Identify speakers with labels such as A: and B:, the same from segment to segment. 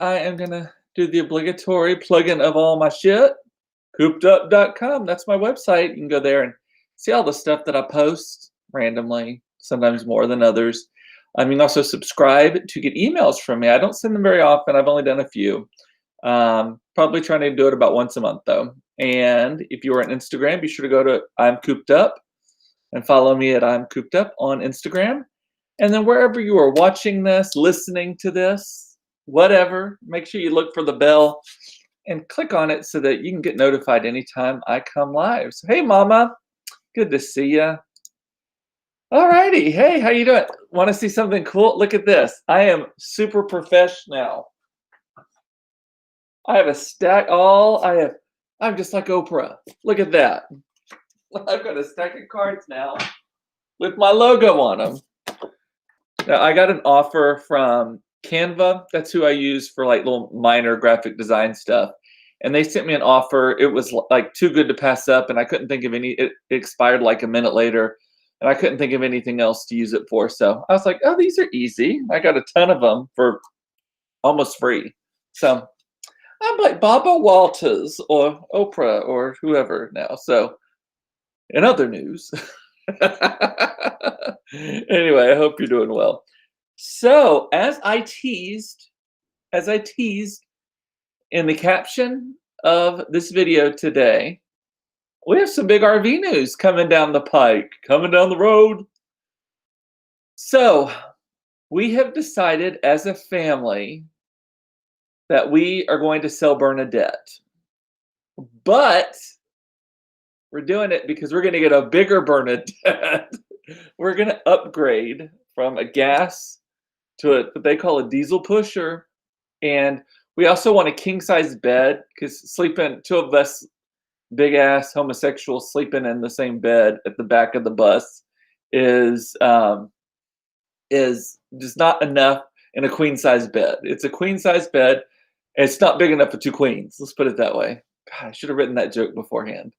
A: I am gonna do the obligatory plug-in of all my shit. Coopedup.com. That's my website. You can go there and see all the stuff that I post randomly, sometimes more than others. You can also subscribe to get emails from me. I don't send them very often. I've only done a few. Probably trying to do it about once a month though. And if you are on Instagram, be sure to go to I'm Cooped Up and follow me at I'm Cooped Up on Instagram. And then wherever you are watching this, listening to this, whatever, make sure you look for the bell and click on it so that you can get notified anytime I come live. So, hey, Mama, good to see you. All righty. Hey, how you doing? Want to see something cool? Look at this. I am super professional. I have a stack. I'm just like Oprah. Look at that. I've got a stack of cards now with my logo on them. Now, I got an offer from Canva. That's who I use for like little minor graphic design stuff. And they sent me an offer. It was like too good to pass up, and I couldn't think of any. It expired like a minute later, and I couldn't think of anything else to use it for. So I was like, oh, these are easy. I got a ton of them for almost free. So I'm like Baba Walters or Oprah or whoever now. So in other news, anyway, I hope you're doing well. So as I teased in the caption of this video today, we have some big RV news coming down the pike, coming down the road. So we have decided as a family that we are going to sell Bernadette. But we're doing it because we're going to get a bigger Bernadette. We're going to upgrade from a gas to what they call a diesel pusher. And we also want a king-size bed because two of us big-ass homosexuals sleeping in the same bed at the back of the bus is just not enough in a queen-size bed. It's a queen-size bed. And it's not big enough for two queens. Let's put it that way. God, I should have written that joke beforehand.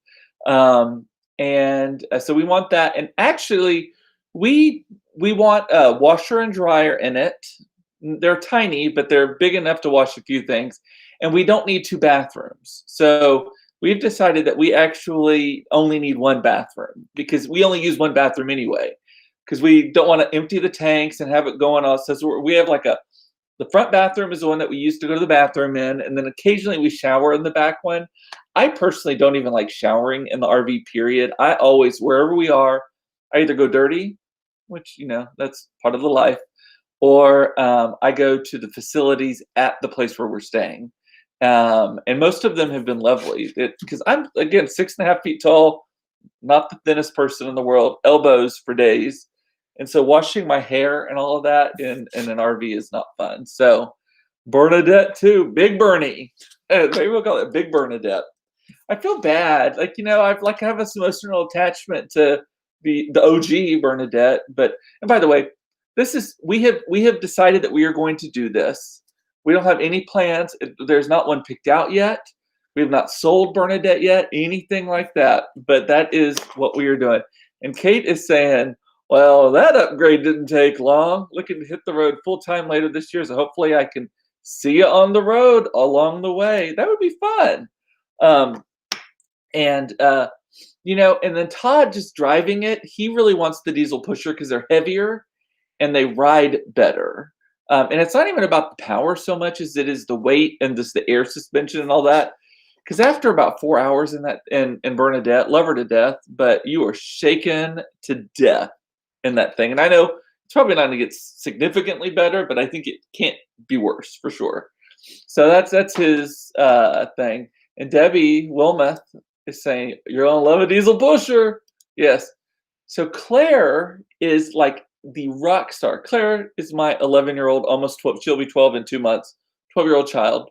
A: So we want that. And actually, we want a washer and dryer in it. They're tiny, but they're big enough to wash a few things. And we don't need two bathrooms. So we've decided that we actually only need one bathroom because we only use one bathroom anyway. Because we don't want to empty the tanks and have it going on. So we have like the front bathroom is the one that we used to go to the bathroom in. And then occasionally we shower in the back one. I personally don't even like showering in the RV period. I always, wherever we are, I either go dirty, which, that's part of the life, or I go to the facilities at the place where we're staying. And most of them have been lovely because I'm, again, 6.5 feet tall, not the thinnest person in the world, elbows for days. And so washing my hair and all of that in an RV is not fun. So Bernadette too, Big Bernie. Maybe we'll call it Big Bernadette. I feel bad. I have this emotional attachment to the OG Bernadette. And by the way, we have decided that we are going to do this. We don't have any plans. There's not one picked out yet. We have not sold Bernadette yet, anything like that. But that is what we are doing. And Kate is saying, well, that upgrade didn't take long. Looking to hit the road full time later this year. So hopefully I can see you on the road along the way. That would be fun. And then Todd just driving it, he really wants the diesel pusher because they're heavier and they ride better. And it's not even about the power so much as it is the weight and just the air suspension and all that. Because after about 4 hours in Bernadette, love her to death, but you are shaken to death in that thing. And I know it's probably not going to get significantly better, but I think it can't be worse for sure. So that's his thing. And Debbie Wilmoth is saying, you're going to love a diesel pusher. Yes. So Claire is like the rock star. Claire is my 11-year-old, almost 12. She'll be 12 in 2 months, 12-year-old child.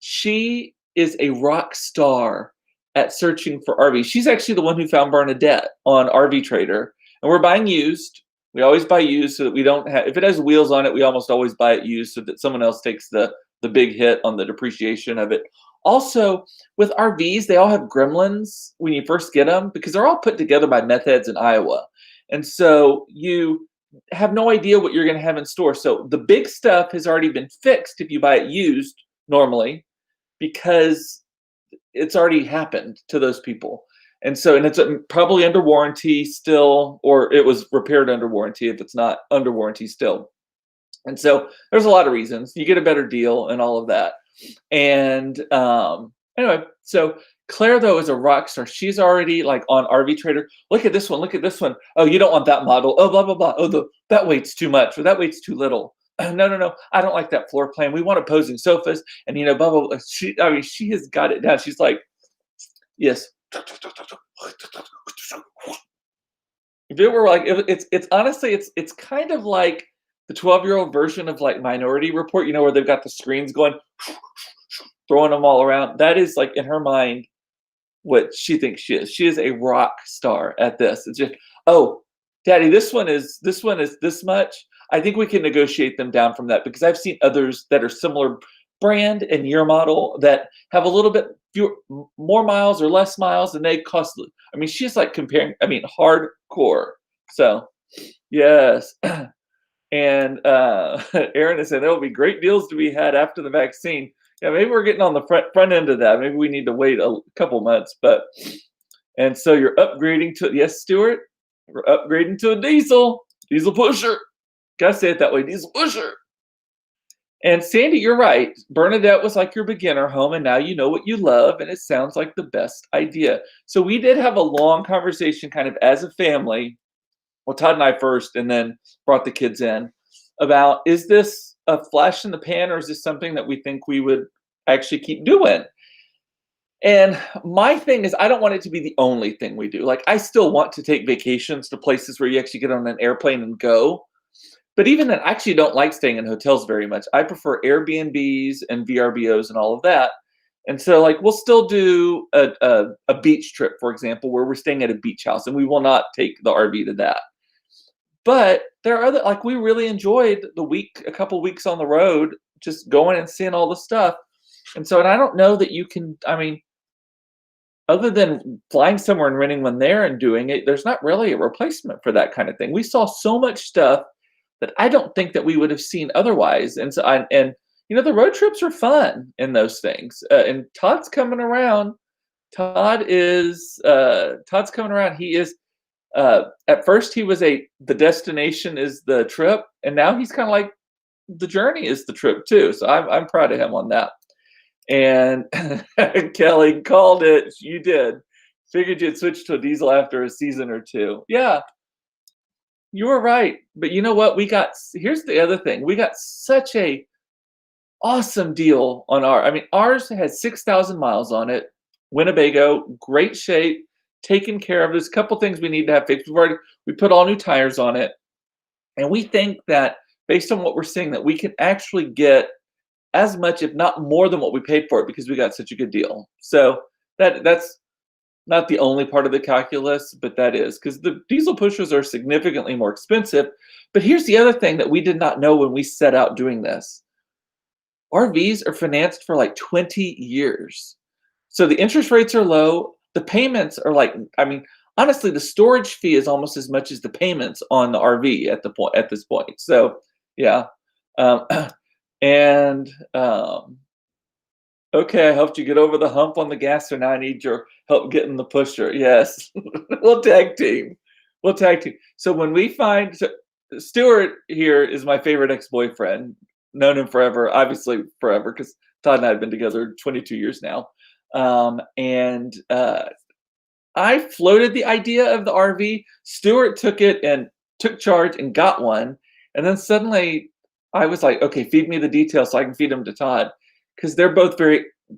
A: She is a rock star at searching for RVs. She's actually the one who found Bernadette on RV Trader. And we're buying used. We always buy used so that we don't have, if it has wheels on it, we almost always buy it used so that someone else takes the big hit on the depreciation of it. Also, with RVs, they all have gremlins when you first get them because they're all put together by meth heads in Iowa. And so you have no idea what you're going to have in store. So the big stuff has already been fixed if you buy it used normally, because it's already happened to those people. And so, and it's probably under warranty still, or it was repaired under warranty if it's not under warranty still. And so there's a lot of reasons. You get a better deal and all of that. And anyway, so Claire, though, is a rock star. She's already like on RV Trader. Look at this one. Look at this one. Oh, you don't want that model. Oh, blah, blah, blah. Oh, that weight's too much, or that weight's too little. No. I don't like that floor plan. We want opposing sofas. And, blah, blah, blah. She has got it down. She's like, yes. If it were like, it's honestly, it's kind of like the 12-year-old version of like Minority Report, where they've got the screens going, throwing them all around. That is like in her mind what she thinks she is. She is a rock star at this. It's just, oh, Daddy, this one is this much. I think we can negotiate them down from that, because I've seen others that are similar brand and year model that have a little bit more miles or less miles, and they cost. I mean, she's like comparing. I mean, hardcore. So, yes. And Aaron is saying there will be great deals to be had after the vaccine. Yeah, maybe we're getting on the front end of that. Maybe we need to wait a couple months. And so you're upgrading to, yes, Stuart, we're upgrading to a diesel pusher. Gotta say it that way, diesel pusher. And Sandy, you're right. Bernadette was like your beginner home, and now you know what you love, and it sounds like the best idea. So we did have a long conversation kind of as a family. Well, Todd and I first, and then brought the kids in, about, is this a flash in the pan, or is this something that we think we would actually keep doing? And my thing is, I don't want it to be the only thing we do. Like, I still want to take vacations to places where you actually get on an airplane and go. But even then, I actually don't like staying in hotels very much. I prefer Airbnbs and VRBOs and all of that. And so, like, we'll still do a beach trip, for example, where we're staying at a beach house, and we will not take the RV to that. But there are other, like, we really enjoyed a couple weeks on the road, just going and seeing all the stuff. And so, and I don't know that you can, I mean, other than flying somewhere and renting one there and doing it, there's not really a replacement for that kind of thing. We saw so much stuff that I don't think that we would have seen otherwise. And so, the road trips are fun in those things. And Todd's coming around. Todd's coming around. He is, at first he was the destination is the trip, and now he's kind of like the journey is the trip too. So I'm proud of him on that. And Kelly called it. You did. Figured you'd switch to a diesel after a season or two. Yeah, you were right. But you know what? Here's the other thing. We got such a awesome deal on ours has 6,000 miles on it. Winnebago, great shape, taken care of. There's a couple things we need to have fixed. We put all new tires on it. And we think that based on what we're seeing, that we can actually get as much, if not more, than what we paid for it, because we got such a good deal. So that's not the only part of the calculus, but that is, because the diesel pushers are significantly more expensive. But here's the other thing that we did not know when we set out doing this. RVs are financed for like 20 years. So the interest rates are low. The payments are like, honestly, the storage fee is almost as much as the payments on the RV at this point. So yeah. Okay, I helped you get over the hump on the gas, so now I need your help getting the pusher. Yes. We'll tag team. So when we find, Stuart here is my favorite ex-boyfriend. Known him forever, obviously forever, because Todd and I have been together 22 years now. I floated the idea of the RV. Stuart took it and took charge and got one. And then suddenly I was like, okay, feed me the details so I can feed them to Todd. Because they're both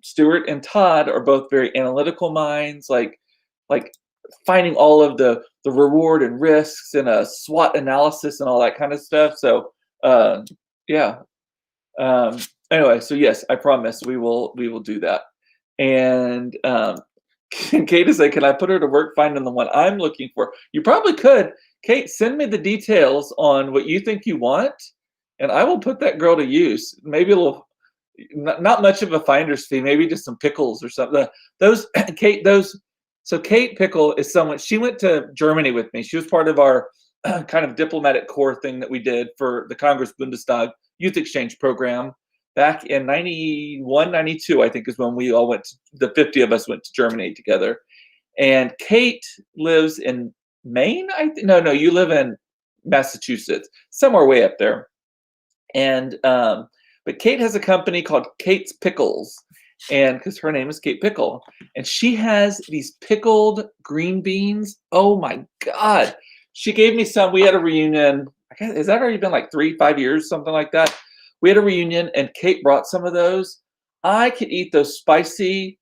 A: Stuart and Todd are both very analytical minds, like finding all of the reward and risks and a SWOT analysis and all that kind of stuff. So yeah. Anyway, so yes, I promise we will do that. And Kate is like, can I put her to work finding the one I'm looking for? You probably could. Kate, send me the details on what you think you want, and I will put that girl to use. Maybe a little, not much of a finder's fee, maybe just some pickles or something. So Kate Pickle is someone, she went to Germany with me. She was part of our kind of diplomatic corps thing that we did for the Congress Bundestag youth exchange program back in 91, 92, I think is when we all went, the 50 of us went to Germany together. And Kate lives in Maine. No, you live in Massachusetts, somewhere way up there. And but Kate has a company called Kate's Pickles, and because her name is Kate Pickle, and she has these pickled green beans. Oh my God! She gave me some. We had a reunion. I guess, has that already been like 5 years, something like that? We had a reunion, and Kate brought some of those. I could eat those spicy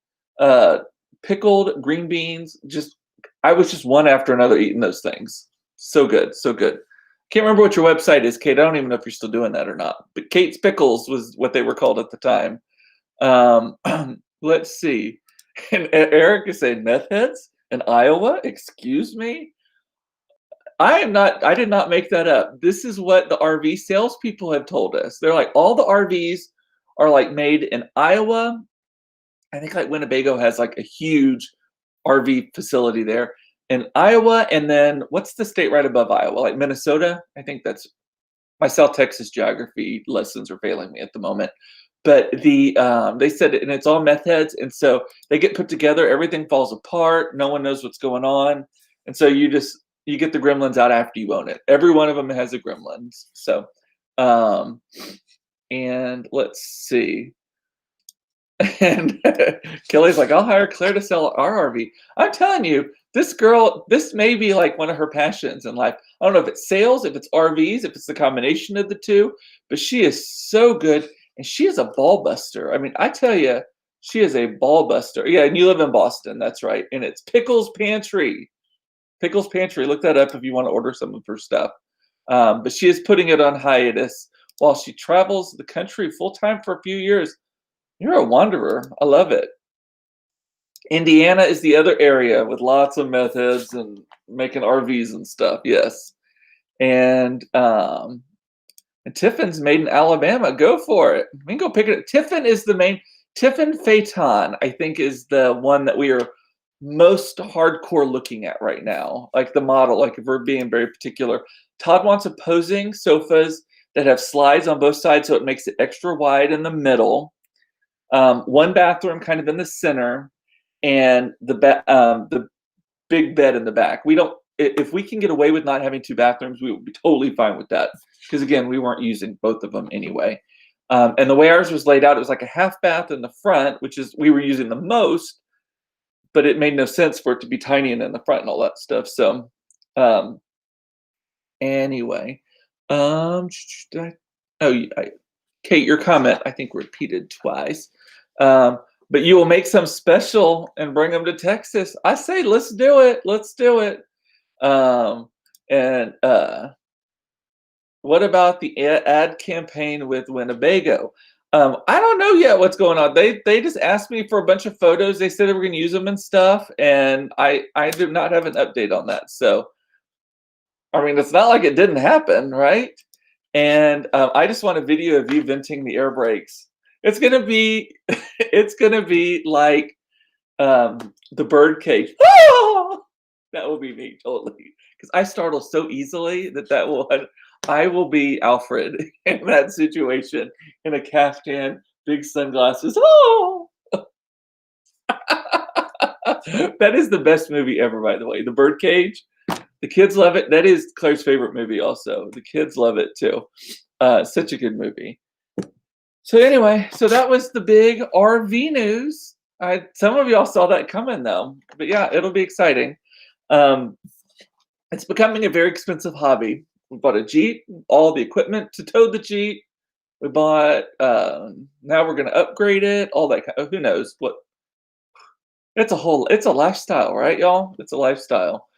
A: pickled green beans. I was just one after another eating those things. So good, so good. Can't remember what your website is, Kate. I don't even know if you're still doing that or not. But Kate's Pickles was what they were called at the time. Let's see. And Eric is saying meth heads in Iowa. Excuse me. I did not make that up. This is what the RV salespeople have told us. They're like, all the RVs are like made in Iowa. I think like Winnebago has like a huge RV facility there in Iowa. And then what's the state right above Iowa? Like Minnesota? I think that's, my South Texas geography lessons are failing me at the moment. But they said, and it's all meth heads. And so they get put together, everything falls apart. No one knows what's going on. And so you get the gremlins out after you own it. Every one of them has a gremlins. So, and let's see. And Kelly's like, I'll hire Claire to sell our RV. I'm telling you, this girl, this may be like one of her passions in life. I don't know if it's sales, if it's RVs, if it's the combination of the two, but she is so good. And she is a ball buster. I mean, I tell you, she is a ball buster. Yeah, and you live in Boston. That's right. And it's Pickles Pantry. Pickles Pantry. Look that up if you want to order some of her stuff. But she is putting it on hiatus while she travels the country full-time for a few years. You're a wanderer. I love it. Indiana is the other area with lots of meth heads and making RVs and stuff. Yes. And Tiffin's made in Alabama. Go for it. We can go pick it up. Tiffin is the main. Tiffin Phaeton, I think, is the one that we are most hardcore looking at right now. Like the model, like if we're being very particular. Todd wants opposing sofas that have slides on both sides so it makes it extra wide in the middle. One bathroom kind of in the center, and the big bed in the back. If we can get away with not having two bathrooms, we would be totally fine with that. Because again, we weren't using both of them anyway. And the way ours was laid out, it was like a half bath in the front, which is we were using the most, but it made no sense for it to be tiny and in the front and all that stuff. So anyway, Kate, your comment I think repeated twice. But you will make some special and bring them to Texas. I say, let's do it. Let's do it. What about the ad campaign with Winnebago? I don't know yet what's going on. They just asked me for a bunch of photos. They said they were going to use them and stuff, and I do not have an update on that. So, I mean, it's not like it didn't happen, right? And I just want a video of you venting the air brakes. It's gonna be like the birdcage. Oh! That will be me totally, because I startle so easily I will be Alfred in that situation in a caftan, big sunglasses. Oh! That is the best movie ever, by the way. The Birdcage. The kids love it. That is Claire's favorite movie also. The kids love it too. Such a good movie. So anyway, so that was the big RV news. Some of y'all saw that coming though. But yeah, it'll be exciting. It's becoming a very expensive hobby. We bought a Jeep, all the equipment to tow the Jeep. We bought, now we're going to upgrade it, all that kind of, who knows what. It's a lifestyle, right, y'all? It's a lifestyle.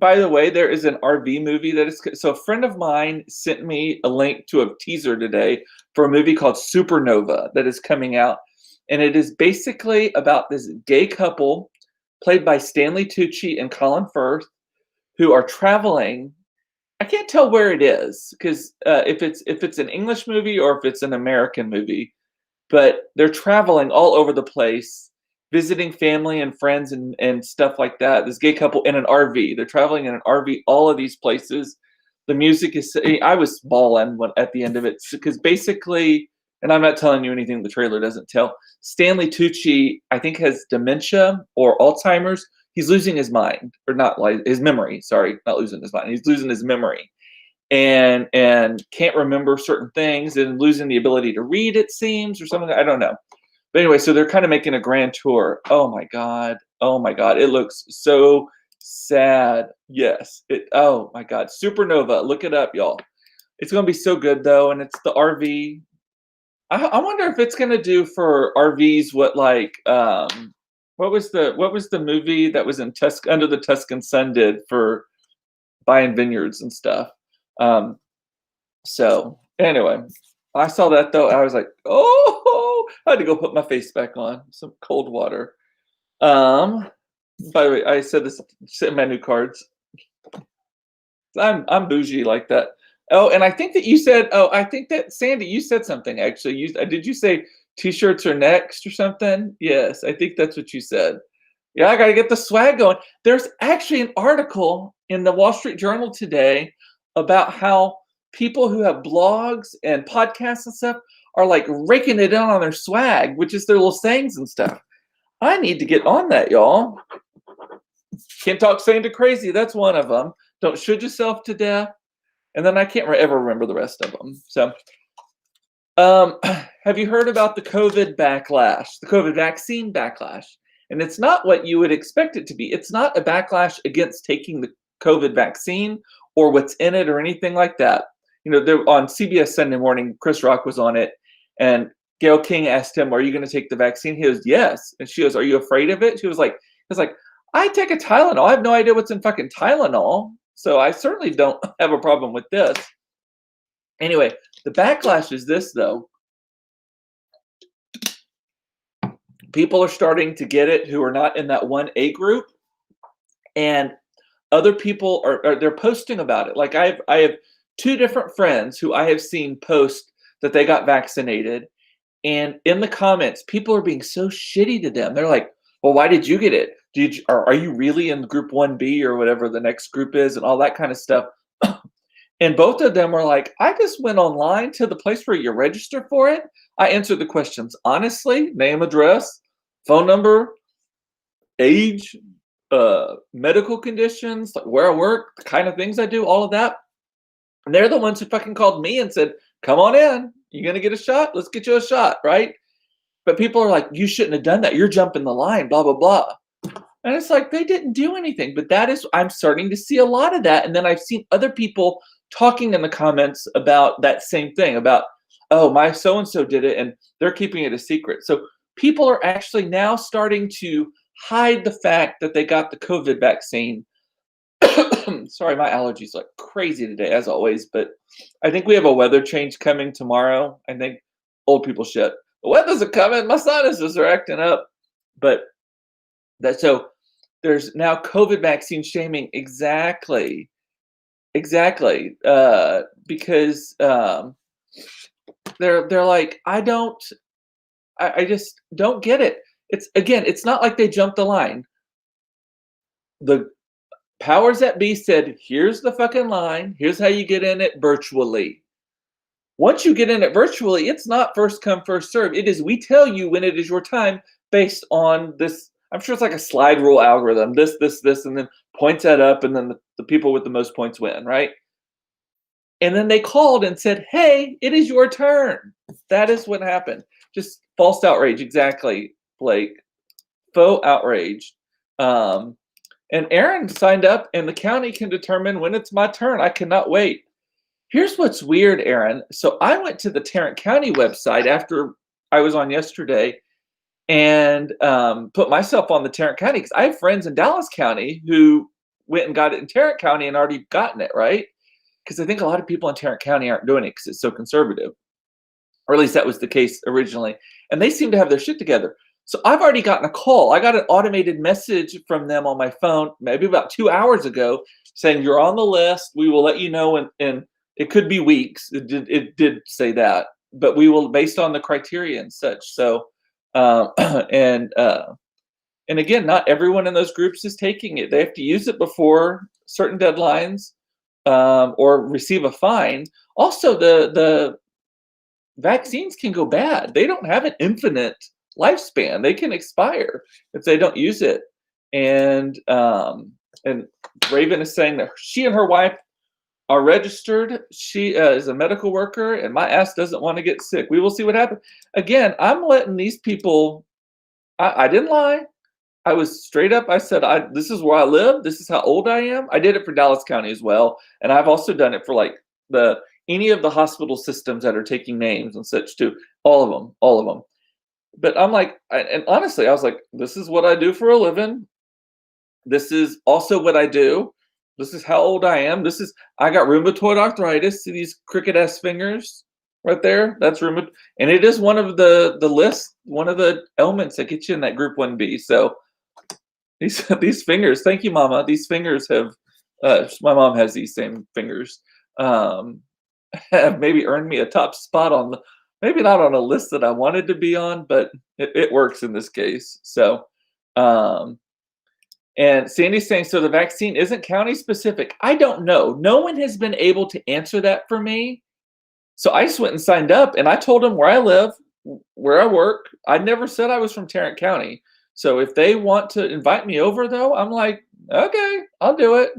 A: By the way, there is an RV movie so a friend of mine sent me a link to a teaser today for a movie called Supernova that is coming out. And it is basically about this gay couple played by Stanley Tucci and Colin Firth who are traveling. I can't tell where it is because if it's an English movie or if it's an American movie, but they're traveling all over the place visiting family and friends and stuff like that. This gay couple in an RV. They're traveling in an RV, all of these places. The music is, I was bawling at the end of it because basically, and I'm not telling you anything the trailer doesn't tell, Stanley Tucci, I think, has dementia or Alzheimer's. He's losing his mind, or not like his memory. Sorry, not losing his mind. He's losing his memory, and can't remember certain things, and losing the ability to read, it seems, or something. I don't know. But anyway, so they're kind of making a grand tour. Oh my god. Oh my god. It looks so sad. Yes. Oh my god. Supernova. Look it up, y'all. It's gonna be so good though, and it's the RV. I wonder if it's gonna do for RVs what like what was the movie that was in Under the Tuscan Sun did for buying vineyards and stuff. Um, so anyway, I saw that though. I was like, oh, I had to go put my face back on some cold water. Um, by the way, I said this in my new cards. I'm bougie like that. Oh, and I think that you said. Oh, I think that Sandy, you said something actually. Did you say t-shirts are next or something? Yes, I think that's what you said. Yeah, I got to get the swag going. There's actually an article in the Wall Street Journal today about how people who have blogs and podcasts and stuff are like raking it in on their swag, which is their little sayings and stuff. I need to get on that, y'all. Can't talk Santa crazy. That's one of them. Don't shoot yourself to death. And then I can't ever remember the rest of them. So, have you heard about the COVID backlash, the COVID vaccine backlash? And it's not what you would expect it to be. It's not a backlash against taking the COVID vaccine or what's in it or anything like that. You know, they're on CBS Sunday Morning. Chris Rock was on it, and Gayle King asked him, "Are you going to take the vaccine?" He goes, "Yes." And she goes, "Are you afraid of it?" He was like, "I take a Tylenol. I have no idea what's in fucking Tylenol, so I certainly don't have a problem with this." Anyway, the backlash is this though. People are starting to get it who are not in that 1A group, and other people are they're posting about it. Like I have two different friends who I have seen post that they got vaccinated, and in the comments, people are being so shitty to them. They're like, "Well, why did you get it? Are you really in group 1B or whatever the next group is?" and all that kind of stuff. And both of them were like, "I just went online to the place where you register for it. I answered the questions honestly, name, address, phone number, age, medical conditions, like where I work, the kind of things I do, all of that." And they're the ones who fucking called me and said, "Come on in. You gonna get a shot? Let's get you a shot," right? But people are like, "You shouldn't have done that. You're jumping the line, blah, blah, blah." And it's like, they didn't do anything. But I'm starting to see a lot of that. And then I've seen other people talking in the comments about that same thing about, "Oh, my so-and-so did it and they're keeping it a secret." So people are actually now starting to hide the fact that they got the COVID vaccine. Sorry, my allergies like crazy today, as always. But I think we have a weather change coming tomorrow. I think old people shit. The weather's a coming. My sinuses are acting up. But so there's now COVID vaccine shaming. Exactly. Because they're like, I just don't get it. It's not like they jumped the line. The powers that be said, "Here's the fucking line. Here's how you get in it virtually." Once you get in it virtually, it's not first come, first serve. It is, we tell you when it is your time based on this. I'm sure it's like a slide rule algorithm. This, and then points that up, and then the people with the most points win, right? And then they called and said, "Hey, it is your turn." That is what happened. Just false outrage. Exactly, Blake. Faux outrage. And Aaron signed up, and the county can determine when it's my turn. I cannot wait. Here's what's weird, Aaron. So I went to the Tarrant County website after I was on yesterday and put myself on the Tarrant County because I have friends in Dallas County who went and got it in Tarrant County and already gotten it, right? Because I think a lot of people in Tarrant County aren't doing it because it's so conservative. Or at least that was the case originally. And they seem to have their shit together. So I've already gotten a call. I got an automated message from them on my phone maybe about 2 hours ago saying, "You're on the list. We will let you know." And it could be weeks. It did say that. But we will, based on the criteria and such. So, and And again, not everyone in those groups is taking it. They have to use it before certain deadlines, or receive a fine. Also, the vaccines can go bad. They don't have an infinite lifespan. They can expire if they don't use it. And Raven is saying that she and her wife are registered. She is a medical worker, and my ass doesn't want to get sick. We will see what happens. Again, I'm letting these people. I didn't lie. I was straight up. I said, this is where I live. This is how old I am. I did it for Dallas County as well, and I've also done it for like any of the hospital systems that are taking names and such too. All of them. But I'm like, and honestly, I was like, this is what I do for a living. This is also what I do. This is how old I am. I got rheumatoid arthritis. See these crooked ass fingers right there? That's rheumatoid, and it is one of the list, one of the elements that get you in that group 1B. So these fingers, thank you, Mama. These fingers have, my mom has these same fingers. Have maybe earned me a top spot on maybe not on a list that I wanted to be on, but it works in this case. So, and Sandy's saying, so the vaccine isn't county specific. I don't know. No one has been able to answer that for me. So I just went and signed up, and I told them where I live, where I work. I never said I was from Tarrant County. So if they want to invite me over, though, I'm like, okay, I'll do it.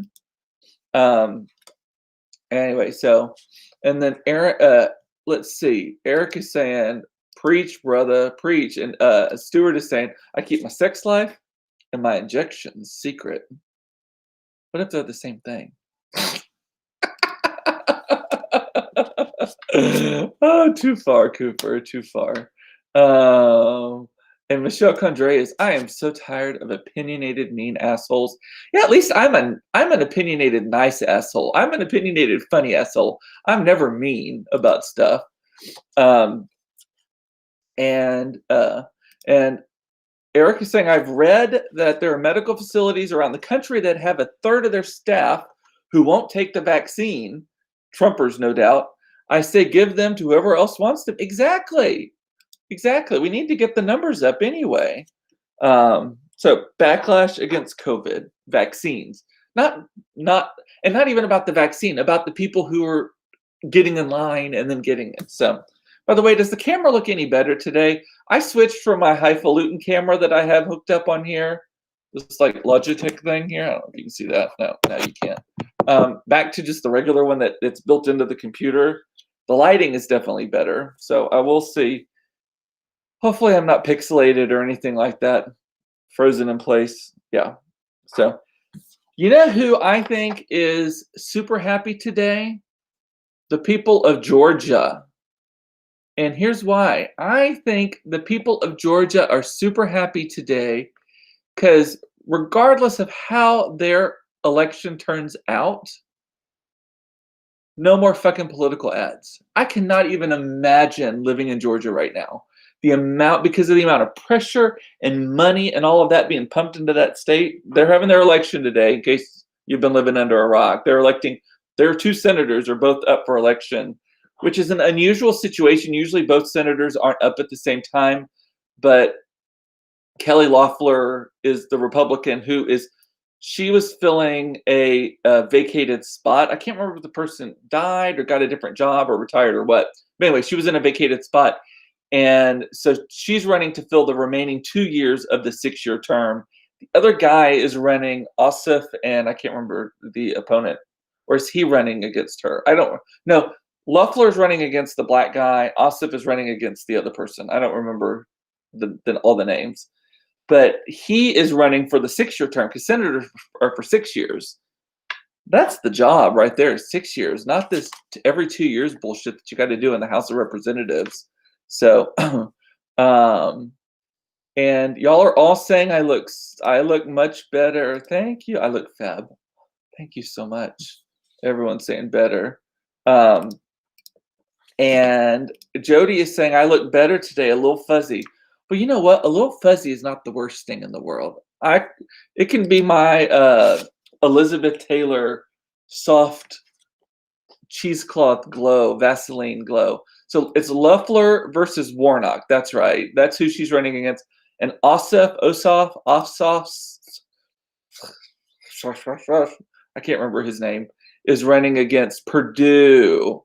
A: Anyway, so, and then Eric, let's see. Eric is saying, preach, brother, preach. And Stuart is saying, I keep my sex life and my injections secret. What if they're the same thing? Oh, too far, Cooper, too far. And Michelle Condre is, I am so tired of opinionated, mean assholes. Yeah, at least I'm an opinionated, nice asshole. I'm an opinionated, funny asshole. I'm never mean about stuff. And Eric is saying, I've read that there are medical facilities around the country that have a third of their staff who won't take the vaccine. Trumpers, no doubt. I say give them to whoever else wants them. Exactly. We need to get the numbers up anyway. So backlash against COVID vaccines, not even about the vaccine, about the people who are getting in line and then getting it. So, by the way, does the camera look any better today? I switched from my highfalutin camera that I have hooked up on here, this like Logitech thing here. I don't know if you can see that. No, you can't. Back to just the regular one that's built into the computer. The lighting is definitely better. So I will see. Hopefully I'm not pixelated or anything like that. Frozen in place. Yeah. So, you know who I think is super happy today? The people of Georgia. And here's why. I think the people of Georgia are super happy today because regardless of how their election turns out, no more fucking political ads. I cannot even imagine living in Georgia right now. Because of the amount of pressure and money and all of that being pumped into that state. They're having their election today, in case you've been living under a rock. Their two senators are both up for election, which is an unusual situation. Usually both senators aren't up at the same time, but Kelly Loeffler is the Republican she was filling a vacated spot. I can't remember if the person died or got a different job or retired or what. But anyway, she was in a vacated spot. And so she's running to fill the remaining 2 years of the 6-year term. The other guy is running, Ossoff, and I can't remember the opponent. Or is he running against her? I don't know. Loeffler is running against the black guy. Ossoff is running against the other person. I don't remember all the names. But he is running for the 6-year term because senators are for 6 years. That's the job right there, 6 years, not this every 2 years bullshit that you got to do in the House of Representatives. So, and y'all are all saying I look much better. Thank you. I look fab. Thank you so much. Everyone's saying better. And Jody is saying I look better today, a little fuzzy. But you know what? A little fuzzy is not the worst thing in the world. It can be my Elizabeth Taylor soft cheesecloth glow, Vaseline glow. So it's Loeffler versus Warnock. That's right. That's who she's running against. and Ossoff, I can't remember his name, is running against Purdue.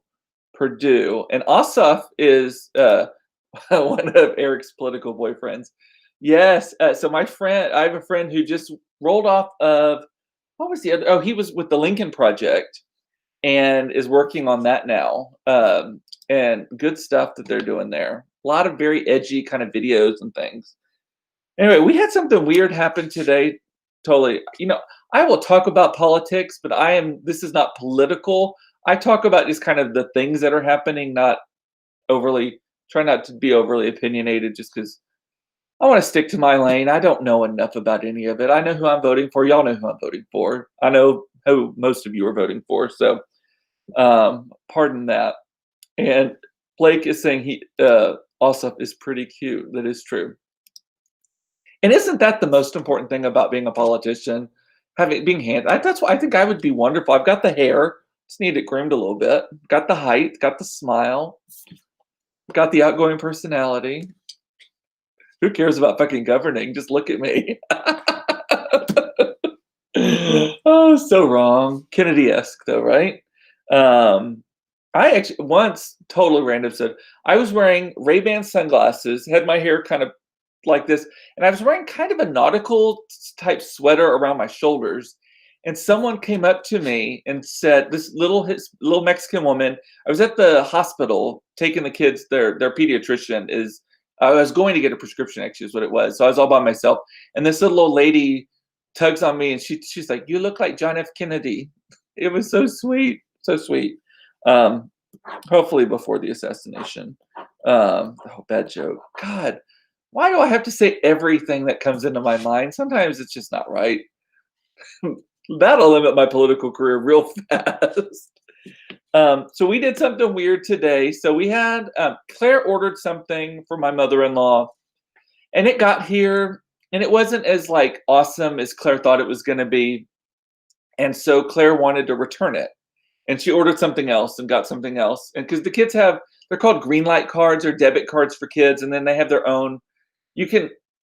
A: Purdue. And Ossoff is one of Eric's political boyfriends. Yes. So I have a friend who just rolled off of, what was the other? Oh, he was with the Lincoln Project and is working on that now. And good stuff that they're doing there. A lot of very edgy kind of videos and things. Anyway, we had something weird happen today. Totally. I will talk about politics, but this is not political. I talk about just kind of the things that are happening, try not to be overly opinionated just because I want to stick to my lane. I don't know enough about any of it. I know who I'm voting for. Y'all know who I'm voting for. I know who most of you are voting for. So, pardon that. And Blake is saying Ossoff is pretty cute. That is true. And isn't that the most important thing about being a politician? Being handsome. That's why I think I would be wonderful. I've got the hair, just need it groomed a little bit. Got the height, got the smile, got the outgoing personality. Who cares about fucking governing? Just look at me. Oh, so wrong. Kennedy-esque though, right? I actually once, totally random, said I was wearing Ray-Ban sunglasses, had my hair kind of like this, and I was wearing kind of a nautical type sweater around my shoulders. And someone came up to me and said, this little Mexican woman, I was at the hospital taking the kids, their pediatrician I was going to get a prescription, actually, is what it was. So I was all by myself. And this little old lady tugs on me and she's like, "You look like John F. Kennedy." It was so sweet. So sweet. Hopefully before the assassination. Bad joke. God, why do I have to say everything that comes into my mind? Sometimes it's just not right. That'll limit my political career real fast. So we did something weird today. So we had Claire ordered something for my mother-in-law, and it got here, and it wasn't as awesome as Claire thought it was going to be. And so Claire wanted to return it, and she ordered something else and got something else. And because the kids they're called green light cards or debit cards for kids, and then they have their own.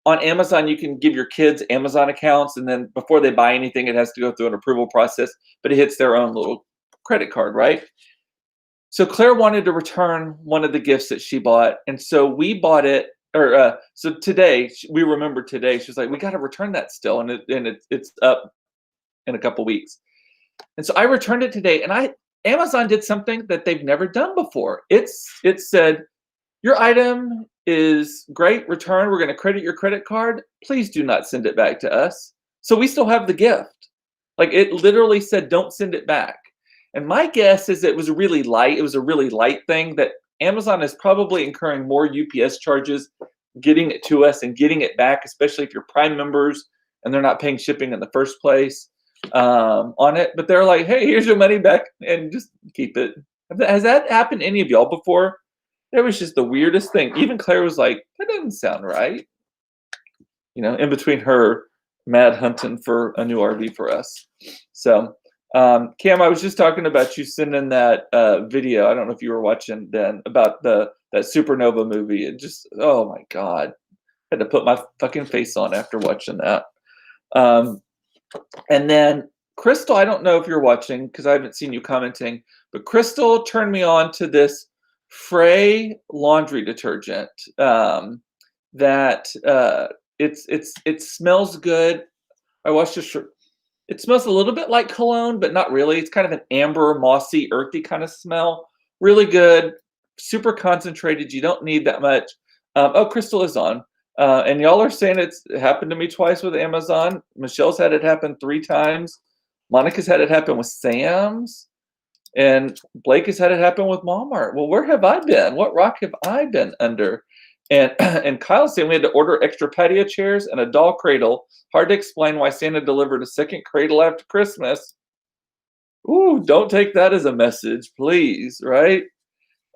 A: On Amazon, you can give your kids Amazon accounts, and then before they buy anything, it has to go through an approval process, but it hits their own little credit card, right? So Claire wanted to return one of the gifts that she bought, and so we bought it. So today, we remembered today. She's like, "We got to return that still," and it's up in a couple weeks. And so I returned it today, and Amazon did something that they've never done before. It said, "Your item is great, return. We're going to credit your credit card. Please do not send it back to us." So we still have the gift. It literally said, "Don't send it back." And my guess is it was really light. It was a really light thing that Amazon is probably incurring more UPS charges getting it to us and getting it back, especially if you're Prime members and they're not paying shipping in the first place on it. But they're like, "Hey, here's your money back and just keep it." Has that happened to any of y'all before? It was just the weirdest thing. Even Claire was like, "That doesn't sound right." In between her mad hunting for a new RV for us. So, Cam, I was just talking about you sending that video. I don't know if you were watching then about that Supernova movie. It just, oh my God. I had to put my fucking face on after watching that. And then Crystal, I don't know if you're watching because I haven't seen you commenting, but Crystal turned me on to this Frey laundry detergent that it smells good. I watched this. It smells a little bit like cologne, but not really. It's kind of an amber, mossy, earthy kind of smell. Really good, super concentrated. You don't need that much. Crystal is on. And y'all are saying it happened to me twice with Amazon. Michelle's had it happen 3 times. Monica's had it happen with Sam's. And Blake has had it happen with Walmart. Well, where have I been? What rock have I been under? And Kyle's saying we had to order extra patio chairs and a doll cradle. Hard to explain why Santa delivered a second cradle after Christmas. Ooh, don't take that as a message, please, right?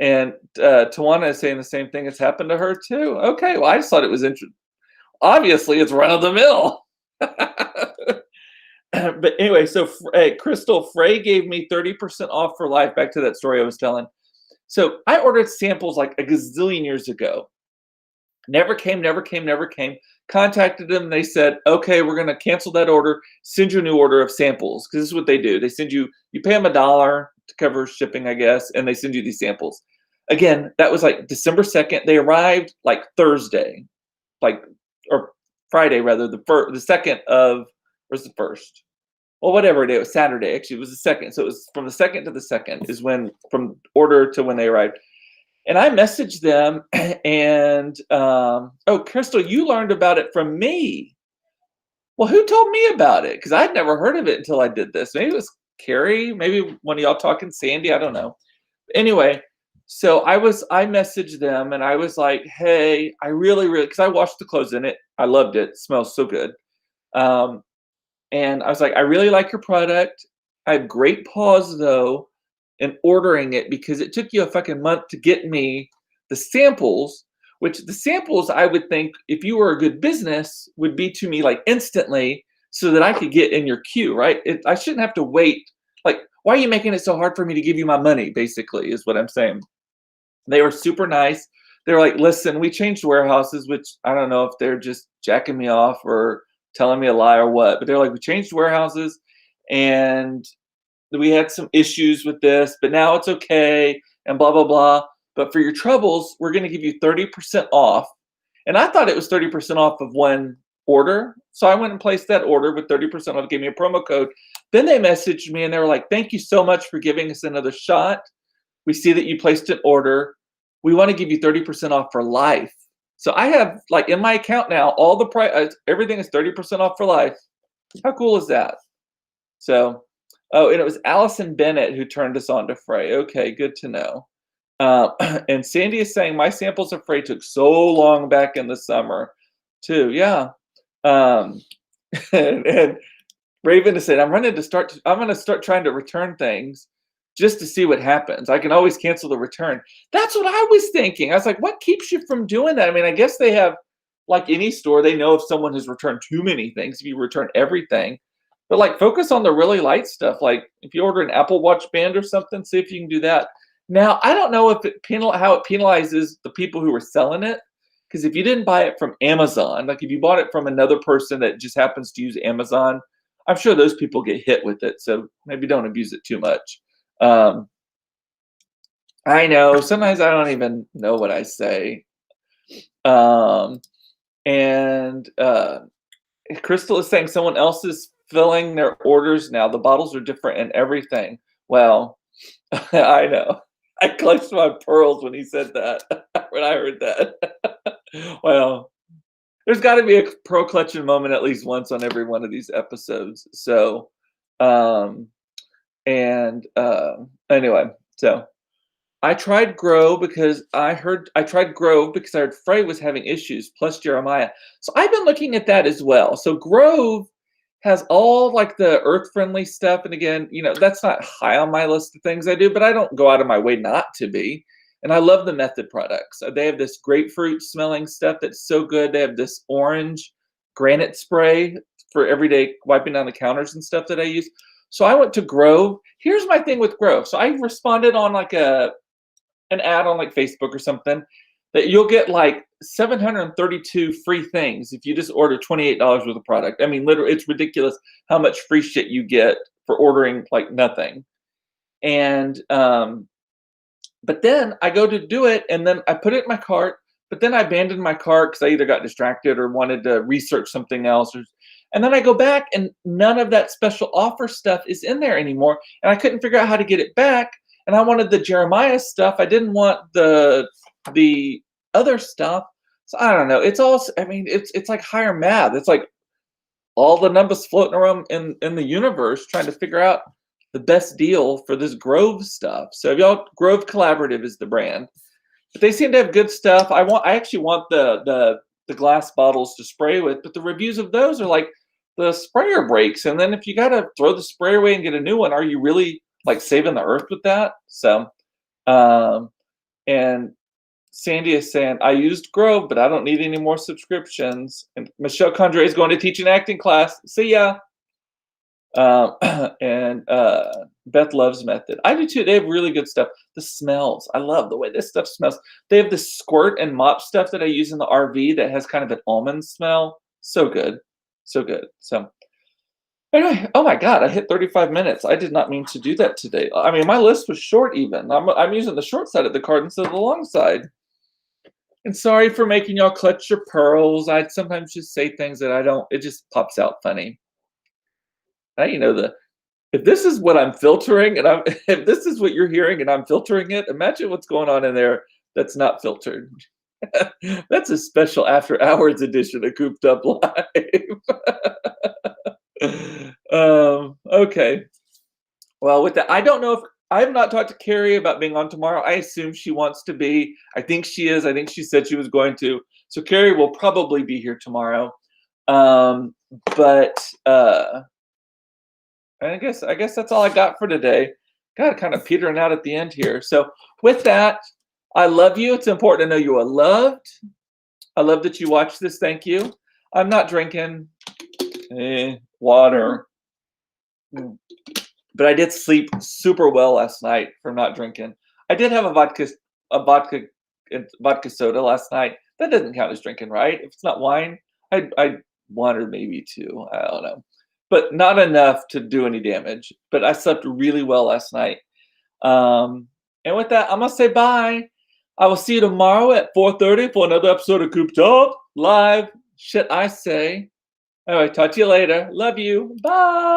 A: And Tawana is saying the same thing. It's happened to her too. Okay, well, I just thought it was interesting. Obviously, it's run of the mill. But anyway, so Crystal, Frey gave me 30% off for life. Back to that story I was telling. So I ordered samples like a gazillion years ago. Never came, never came, never came. Contacted them. They said, okay, we're going to cancel that order, send you a new order of samples. Because this is what they do. They send you, you pay them $1 to cover shipping, I guess, and they send you these samples. Again, that was like December 2nd. They arrived like Thursday, like, or Friday rather, the second of, where's the first? Well, whatever day, it was Saturday. Actually, it was the second. So it was from the second to the second is when, from order to when they arrived. And I messaged them and, oh, Crystal, you learned about it from me. Well, who told me about it? Because I'd never heard of it until I did this. Maybe it was Carrie, maybe one of y'all talking, Sandy, I don't know. Anyway, so I messaged them and I was like, hey, I really, because I washed the clothes in it. I loved it. It smells so good. And I was like, I really like your product. I have great pause though in ordering it because it took you a fucking month to get me the samples, which the samples I would think if you were a good business would be to me like instantly so that I could get in your queue, right? I shouldn't have to wait. Like, why are you making it so hard for me to give you my money, basically, is what I'm saying. They were super nice. They were like, listen, we changed warehouses, which I don't know if they're just jacking me off or telling me a lie or what, but they're like, we changed warehouses and we had some issues with this, but now it's okay and blah, blah, blah. But for your troubles, we're going to give you 30% off. And I thought it was 30% off of one order. So I went and placed that order with 30% off, gave me a promo code. Then they messaged me and they were like, thank you so much for giving us another shot. We see that you placed an order. We want to give you 30% off for life. So I have, like, in my account now, all the price, everything is 30% off for life. How cool is that? So, oh, and it was Allison Bennett who turned us on to Frey. Okay, good to know. And Sandy is saying my samples of Frey took so long back in the summer, too. Yeah. And Raven is saying I'm going to start trying to return things just to see what happens. I can always cancel the return. That's what I was thinking. I was like, what keeps you from doing that? I mean, I guess they have, like any store, they know if someone has returned too many things, if you return everything. But like, focus on the really light stuff. Like if you order an Apple Watch band or something, see if you can do that. Now, I don't know if how it penalizes the people who are selling it. Because if you didn't buy it from Amazon, like if you bought it from another person that just happens to use Amazon, I'm sure those people get hit with it. So maybe don't abuse it too much. I know sometimes I don't even know what I say. And Crystal is saying someone else is filling their orders now. The bottles are different and everything. Well, I know. I clutched my pearls when he said that, when I heard that. Well, there's got to be a pearl clutching moment at least once on every one of these episodes. So, anyway, so I tried Grove because I heard Frey was having issues, plus Jeremiah. So I've been looking at that as well. So Grove has all like the earth-friendly stuff. And again, that's not high on my list of things I do, but I don't go out of my way not to be. And I love the Method products. They have this grapefruit smelling stuff that's so good. They have this orange granite spray for everyday wiping down the counters and stuff that I use. So I went to Grove. Here's my thing with Grove. So I responded on like an ad on like Facebook or something that you'll get like 732 free things if you just order $28 worth of product. I mean, literally, it's ridiculous how much free shit you get for ordering like nothing. And but then I go to do it and then I put it in my cart, but then I abandoned my cart because I either got distracted or wanted to research something else. And then I go back and none of that special offer stuff is in there anymore. And I couldn't figure out how to get it back. And I wanted the Jeremiah stuff. I didn't want the other stuff. So I don't know. It's all, I mean, it's like higher math. It's like all the numbers floating around in the universe trying to figure out the best deal for this Grove stuff. So y'all, Grove Collaborative is the brand. But they seem to have good stuff. I actually want the glass bottles to spray with, but the reviews of those are like the sprayer breaks. And then if you got to throw the sprayer away and get a new one, are you really like saving the earth with that? So, and Sandy is saying, I used Grove, but I don't need any more subscriptions. And Michelle Condré is going to teach an acting class. See ya. Um, and Beth loves Method. I do too. They have really good stuff. The smells. I love the way this stuff smells. They have this squirt and mop stuff that I use in the RV that has kind of an almond smell. So good. So good. So anyway, oh my God, I hit 35 minutes. I did not mean to do that today. I mean, my list was short even. I'm using the short side of the card instead of the long side. And sorry for making y'all clutch your pearls. I'd sometimes just say things that I don't, it just pops out funny. Now you know if this is what I'm filtering and I'm if this is what you're hearing and I'm filtering it, imagine what's going on in there that's not filtered. That's a special after hours edition of Cooped Up Live. Okay. Well, with that, I don't know if I have not talked to Carrie about being on tomorrow. I assume she wants to be. I think she is. I think she said she was going to. So Carrie will probably be here tomorrow. But I guess that's all I got for today. God, kind of petering out at the end here. So with that, I love you. It's important to know you are loved. I love that you watch this. Thank you. I'm not drinking water. But I did sleep super well last night from not drinking. I did have a vodka soda last night. That doesn't count as drinking, right? If it's not wine, I one or maybe two. I don't know, but not enough to do any damage. But I slept really well last night. And with that, I'm gonna say bye. I will see you tomorrow at 4:30 for another episode of Cooped Up Live. Shit, I say. All right, talk to you later. Love you. Bye.